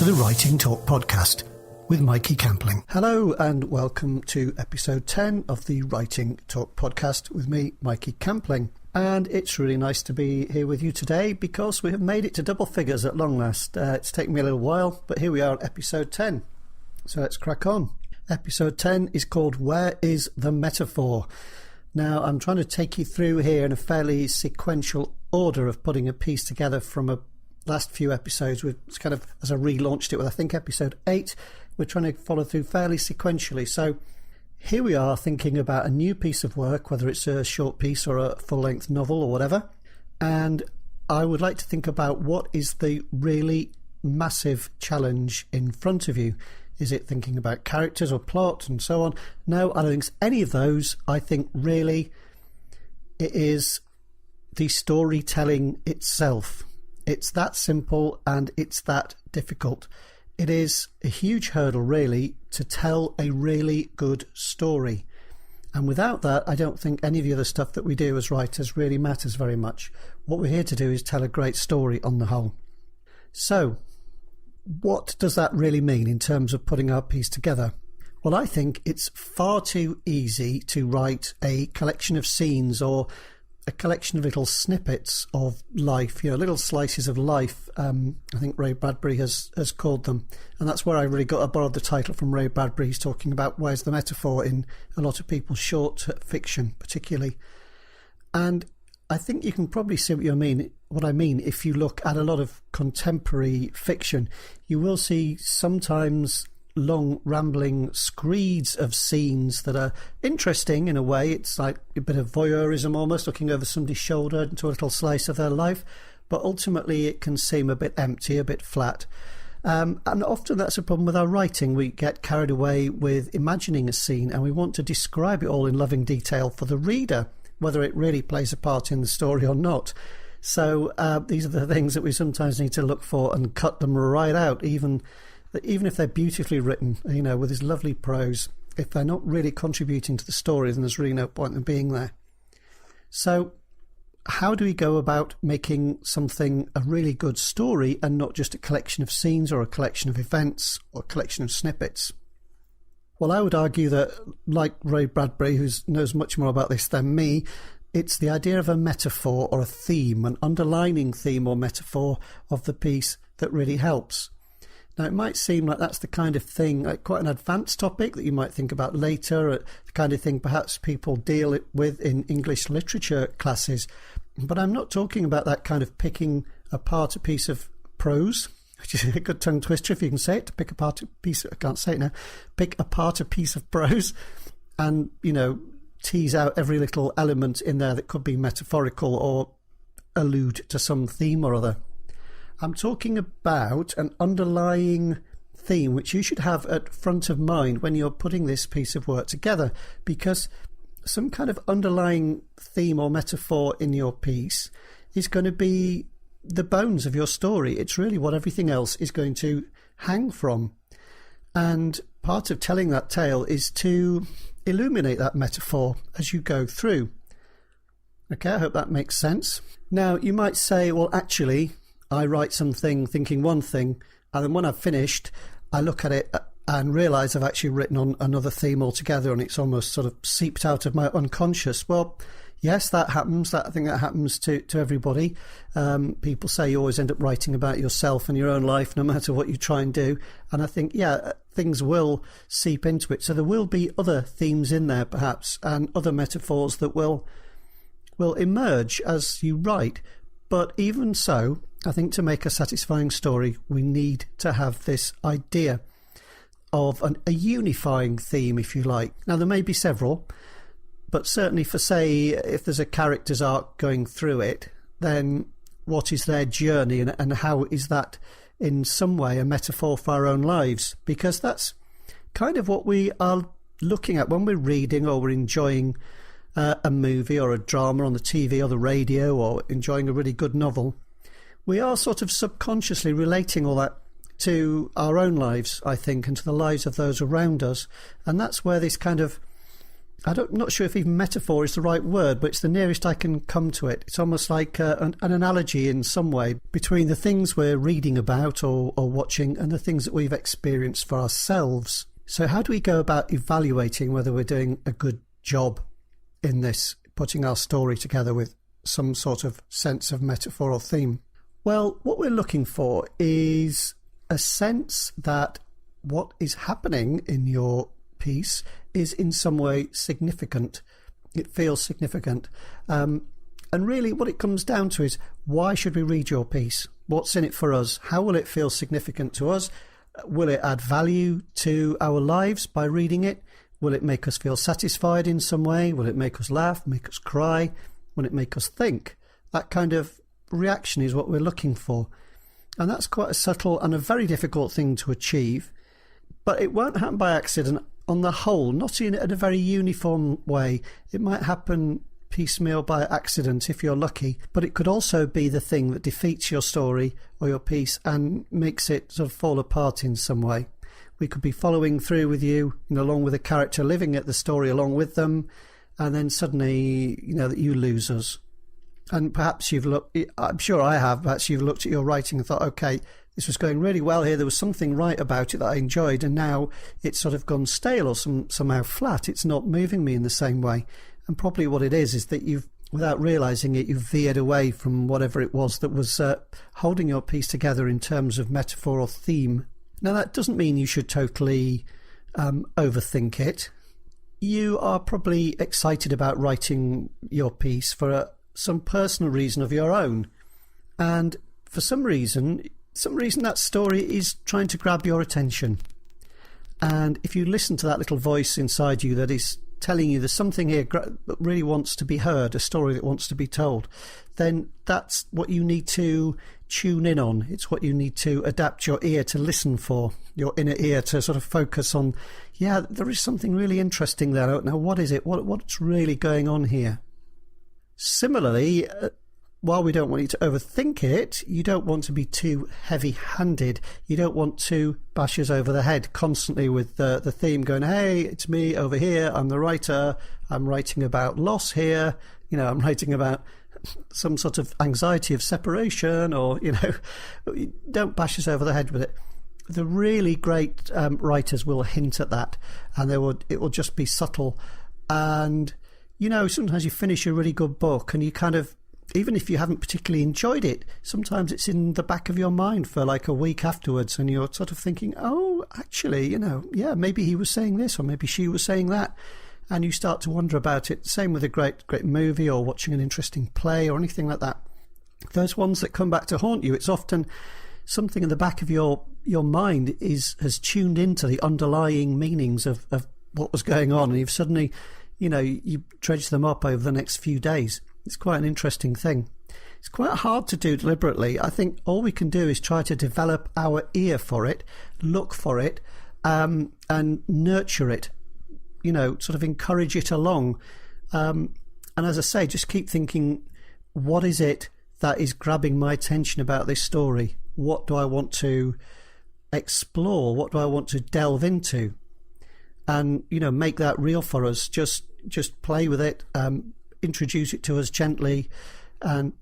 to the Writing Talk podcast with Mikey Campling. Hello and welcome to episode 10 of the Writing Talk podcast with me, Mikey Campling. And it's really nice to be here with you today because we have made it to double figures at long last. It's taken me a little while, but here we are at episode 10. So let's crack on. Episode 10 is called Where is the Metaphor? Now, I'm trying to take you through here in a fairly sequential order of putting a piece together from a last few episodes. It's kind of, as I relaunched it with, I think, episode 8, we're trying to follow through fairly sequentially. So here we are thinking about a new piece of work, whether it's a short piece or a full-length novel or whatever. And I would like to think about what is the really massive challenge in front of you. Is it thinking about characters or plot and so on? No, I don't think it's any of those. I think really it is the storytelling itself. It's that simple and it's that difficult. It is a huge hurdle, really, to tell a really good story. And without that, I don't think any of the other stuff that we do as writers really matters very much. What we're here to do is tell a great story on the whole. So, what does that really mean in terms of putting our piece together? Well, I think it's far too easy to write a collection of scenes or a collection of little snippets of life, little slices of life. I think Ray Bradbury has called them. And that's where I borrowed the title from Ray Bradbury. He's talking about where's the metaphor in a lot of people's short fiction, particularly. And I think you can probably see what I mean if you look at a lot of contemporary fiction. You will see sometimes long rambling screeds of scenes that are interesting in a way. It's like a bit of voyeurism, almost looking over somebody's shoulder into a little slice of their life, but ultimately it can seem a bit empty, a bit flat. And often that's a problem with our writing. We get carried away with imagining a scene and we want to describe it all in loving detail for the reader, whether it really plays a part in the story or not. So these are the things that we sometimes need to look for and cut them right out, even if they're beautifully written, with this lovely prose. If they're not really contributing to the story, then there's really no point in being there. So how do we go about making something a really good story and not just a collection of scenes or a collection of events or a collection of snippets? Well, I would argue that, like Ray Bradbury, who knows much more about this than me, it's the idea of a metaphor or a theme, an underlining theme or metaphor of the piece that really helps. Now, it might seem like that's the kind of thing, like quite an advanced topic that you might think about later, the kind of thing perhaps people deal with in English literature classes. But I'm not talking about that kind of picking apart a piece of prose, which is a good tongue twister if you can say it, pick apart a piece of prose and, tease out every little element in there that could be metaphorical or allude to some theme or other. I'm talking about an underlying theme which you should have at front of mind when you're putting this piece of work together, because some kind of underlying theme or metaphor in your piece is going to be the bones of your story. It's really what everything else is going to hang from. And part of telling that tale is to illuminate that metaphor as you go through. Okay, I hope that makes sense. Now, you might say, well, actually, I write something thinking one thing, and then when I've finished, I look at it and realise I've actually written on another theme altogether, and it's almost sort of seeped out of my unconscious. Well, yes, that happens. I think that happens to everybody. People say you always end up writing about yourself and your own life, no matter what you try and do. And I think, things will seep into it. So there will be other themes in there, perhaps, and other metaphors that will emerge as you write. But even so, I think to make a satisfying story, we need to have this idea of a unifying theme, if you like. Now, there may be several, but certainly for, say, if there's a character's arc going through it, then what is their journey and how is that in some way a metaphor for our own lives? Because that's kind of what we are looking at when we're reading or we're enjoying a movie or a drama on the TV or the radio or enjoying a really good novel. We are sort of subconsciously relating all that to our own lives, I think, and to the lives of those around us. And that's where this kind of not sure if even metaphor is the right word, but it's the nearest I can come to it. It's almost like an analogy in some way between the things we're reading about or watching and the things that we've experienced for ourselves. So how do we go about evaluating whether we're doing a good job in this, putting our story together with some sort of sense of metaphor or theme? Well, what we're looking for is a sense that what is happening in your piece is in some way significant. It feels significant. And really what it comes down to is, why should we read your piece? What's in it for us? How will it feel significant to us? Will it add value to our lives by reading it? Will it make us feel satisfied in some way? Will it make us laugh, make us cry? Will it make us think? That kind of reaction is what we're looking for. And that's quite a subtle and a very difficult thing to achieve. But it won't happen by accident on the whole, not in a very uniform way. It might happen piecemeal by accident if you're lucky, but it could also be the thing that defeats your story or your piece and makes it sort of fall apart in some way. We could be following through with you, along with a character, living at the story along with them, and then suddenly, that you lose us. And perhaps you've looked, I'm sure I have, perhaps you've looked at your writing and thought, okay, this was going really well here, there was something right about it that I enjoyed, and now it's sort of gone stale or somehow flat. It's not moving me in the same way. And probably what it is that you've, without realising it, you've veered away from whatever it was that was holding your piece together in terms of metaphor or theme. Now, that doesn't mean you should totally overthink it. You are probably excited about writing your piece for some personal reason of your own. And for some reason that story is trying to grab your attention. And if you listen to that little voice inside you that is telling you there's something here that really wants to be heard, a story that wants to be told, then that's what you need to tune in on. It's what you need to adapt your ear to listen for, your inner ear to sort of focus on. Yeah, there is something really interesting there. Now, what is it? What's really going on here? Similarly, while we don't want you to overthink it, you don't want to be too heavy-handed. You don't want to bash us over the head constantly with the theme going, hey, it's me over here, I'm the writer, I'm writing about loss here, I'm writing about some sort of anxiety of separation, or, don't bash us over the head with it. The really great writers will hint at that, and it will just be subtle. And, sometimes you finish a really good book and you kind of, even if you haven't particularly enjoyed it, sometimes it's in the back of your mind for like a week afterwards, and you're sort of thinking, oh, actually, maybe he was saying this or maybe she was saying that, and you start to wonder about it. Same with a great movie or watching an interesting play or anything like that. Those ones that come back to haunt you, it's often something in the back of your mind has tuned into the underlying meanings of what was going on, and you've suddenly, you dredge them up over the next few days. It's quite an interesting thing. It's quite hard to do deliberately. I think all we can do is try to develop our ear for it, look for it, and nurture it, sort of encourage it along. And as I say, just keep thinking, what is it that is grabbing my attention about this story? What do I want to explore? What do I want to delve into? And, make that real for us. Just play with it. Introduce it to us gently, and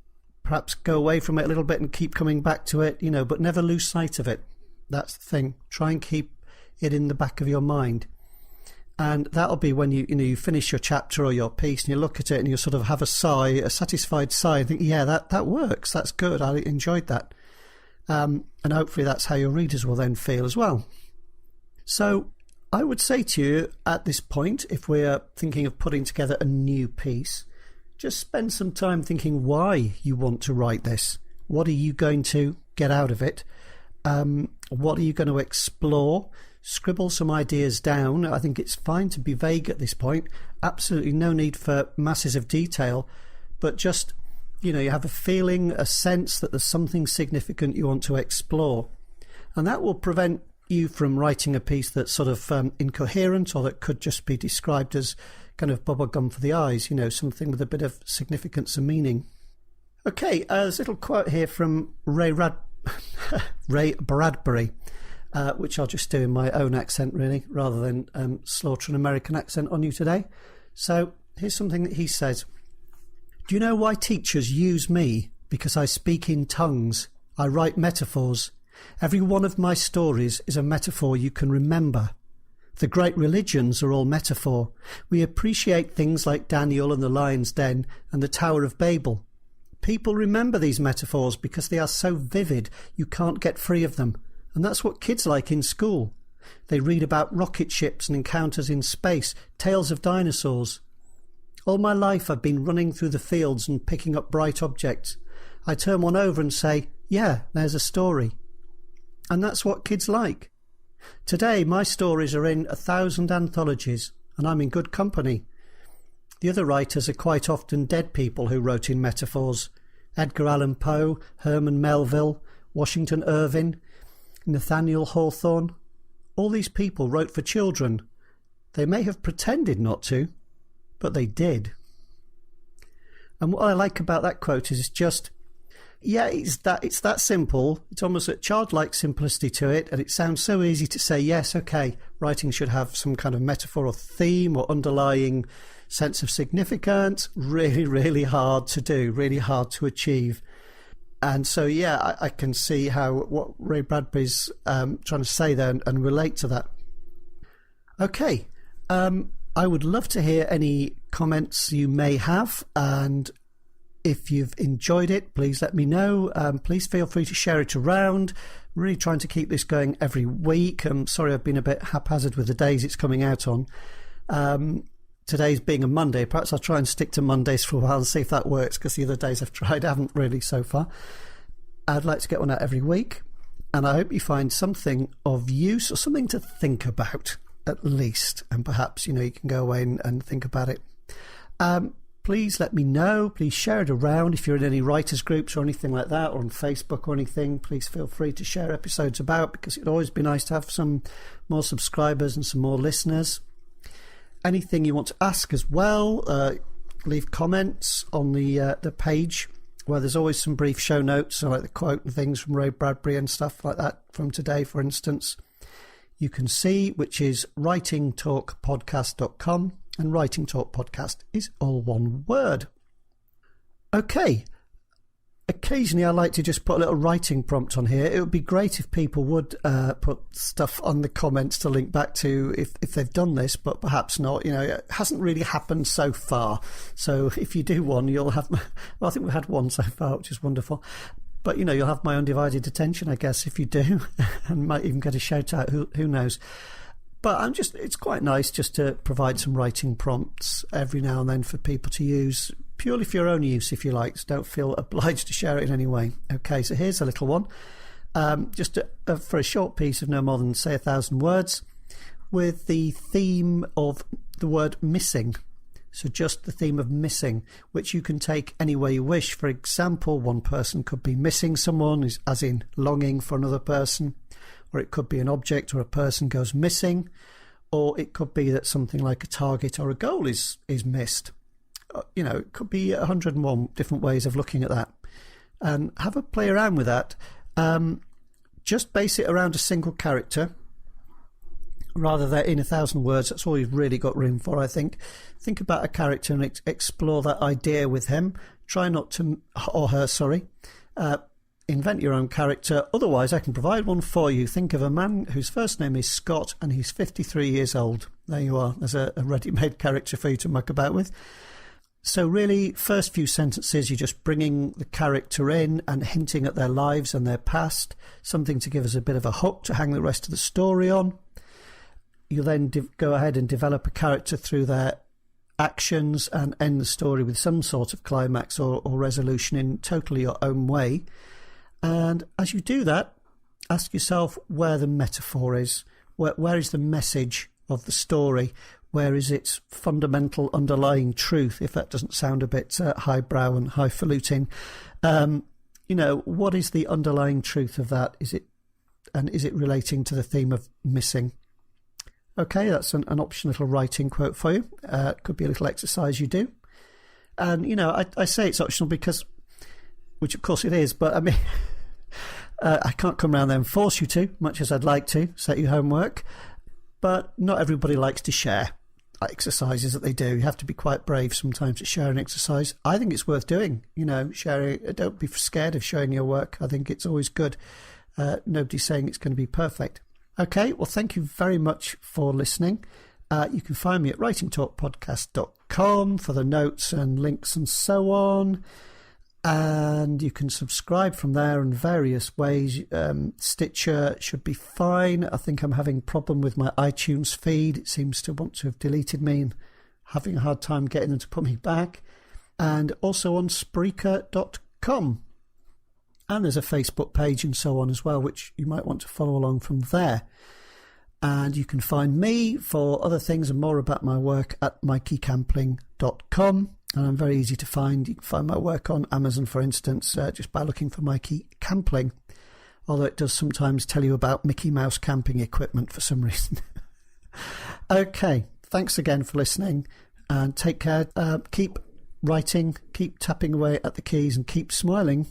perhaps go away from it a little bit and keep coming back to it, but never lose sight of it. That's the thing. Try and keep it in the back of your mind. And that'll be when you finish your chapter or your piece and you look at it and you sort of have a sigh, a satisfied sigh, and think, yeah, that works. That's good. I enjoyed that. And hopefully that's how your readers will then feel as well. So I would say to you at this point, if we're thinking of putting together a new piece, just spend some time thinking why you want to write this. What are you going to get out of it? What are you going to explore? Scribble some ideas down. I think it's fine to be vague at this point. Absolutely no need for masses of detail, but just, you have a feeling, a sense that there's something significant you want to explore. And that will prevent you from writing a piece that's sort of incoherent, or that could just be described as kind of bubble gum for the eyes, something with a bit of significance and meaning. Okay, there's a little quote here from Ray Bradbury, which I'll just do in my own accent, really, rather than slaughter an American accent on you today. So here's something that he says. Do you know why teachers use me? Because I speak in tongues. I write metaphors. Every one of my stories is a metaphor you can remember. The great religions are all metaphor. We appreciate things like Daniel and the lion's den and the Tower of Babel. People remember these metaphors because they are so vivid you can't get free of them. And that's what kids like in school. They read about rocket ships and encounters in space, tales of dinosaurs. All my life I've been running through the fields and picking up bright objects. I turn one over and say, yeah, there's a story. And that's what kids like. Today my stories are in 1,000 anthologies, and I'm in good company. The other writers are quite often dead people who wrote in metaphors. Edgar Allan Poe, Herman Melville, Washington Irving, Nathaniel Hawthorne. All these people wrote for children. They may have pretended not to, but they did. And what I like about that quote is it's just, yeah, it's that simple. It's almost a childlike simplicity to it, and it sounds so easy to say, yes, okay, writing should have some kind of metaphor or theme or underlying sense of significance. Really, really hard to do, really hard to achieve. And so, yeah, I can see how what Ray Bradbury's trying to say there and relate to that. Okay, I would love to hear any comments you may have, and if you've enjoyed it, please let me know. Please feel free to share it around. Really trying to keep this going every week. I'm sorry I've been a bit haphazard with the days it's coming out on. Today's being a Monday. Perhaps I'll try and stick to Mondays for a while and see if that works, because the other days I've tried haven't really so far. I'd like to get one out every week, and I hope you find something of use or something to think about at least, and perhaps you can go away and think about it. Please let me know. Please share it around. If you're in any writers groups or anything like that, or on Facebook or anything, please feel free to share episodes about, because it'd always be nice to have some more subscribers and some more listeners. Anything you want to ask as well, leave comments on the page, where there's always some brief show notes, so like the quote and things from Ray Bradbury and stuff like that from today, for instance. You can see, which is writingtalkpodcast.com, and Writing Talk Podcast is all one word. Okay. Occasionally I like to just put a little writing prompt on here. It would be great if people would put stuff on the comments to link back to if they've done this, but perhaps not. It hasn't really happened so far. So if you do one, you'll have... Well, I think we've had one so far, which is wonderful. But, you'll have my undivided attention, I guess, if you do, and might even get a shout out. Who knows? But it's quite nice just to provide some writing prompts every now and then for people to use, purely for your own use, if you like. So don't feel obliged to share it in any way. Okay, so here's a little one. Just for a short piece of no more than, say, 1,000 words, with the theme of the word missing. So just the theme of missing, which you can take any way you wish. For example, one person could be missing someone, as in longing for another person, or it could be an object or a person goes missing, or it could be that something like a target or a goal is missed. It could be 101 different ways of looking at that. And have a play around with that. Just base it around a single character, rather than in 1,000 words. That's all you've really got room for, I think. Think about a character and explore that idea with him. Try not to, or her, sorry. Invent your own character. Otherwise, I can provide one for you. Think of a man whose first name is Scott and he's 53 years old. There you are. There's a ready-made character for you to muck about with. So really, first few sentences, you're just bringing the character in and hinting at their lives and their past, something to give us a bit of a hook to hang the rest of the story on. You'll then go ahead and develop a character through their actions and end the story with some sort of climax or resolution in totally your own way. And as you do that, ask yourself where the metaphor is. Where is the message of the story? Where is its fundamental underlying truth, if that doesn't sound a bit highbrow and highfalutin? What is the underlying truth of that? Is it relating to the theme of missing? Okay, that's an optional little writing quote for you. It could be a little exercise you do. And, I say it's optional because, which of course it is, but I mean, I can't come around there and force you to, much as I'd like to, set you homework. But not everybody likes to share. exercises that they do. You have to be quite brave sometimes to share an exercise. I think it's worth doing, sharing. Don't be scared of showing your work. I think it's always good. Nobody's saying it's going to be perfect. Okay, well, thank you very much for listening. You can find me at writingtalkpodcast.com for the notes and links and so on. And you can subscribe from there in various ways. Stitcher should be fine. I think I'm having a problem with my iTunes feed. It seems to want to have deleted me and having a hard time getting them to put me back. And also on Spreaker.com. And there's a Facebook page and so on as well, which you might want to follow along from there. And you can find me for other things and more about my work at mikeycampling.com. And I'm very easy to find. You can find my work on Amazon, for instance, just by looking for Mikey Campling. Although it does sometimes tell you about Mickey Mouse camping equipment for some reason. Okay, thanks again for listening. And take care. Keep writing, keep tapping away at the keys and keep smiling.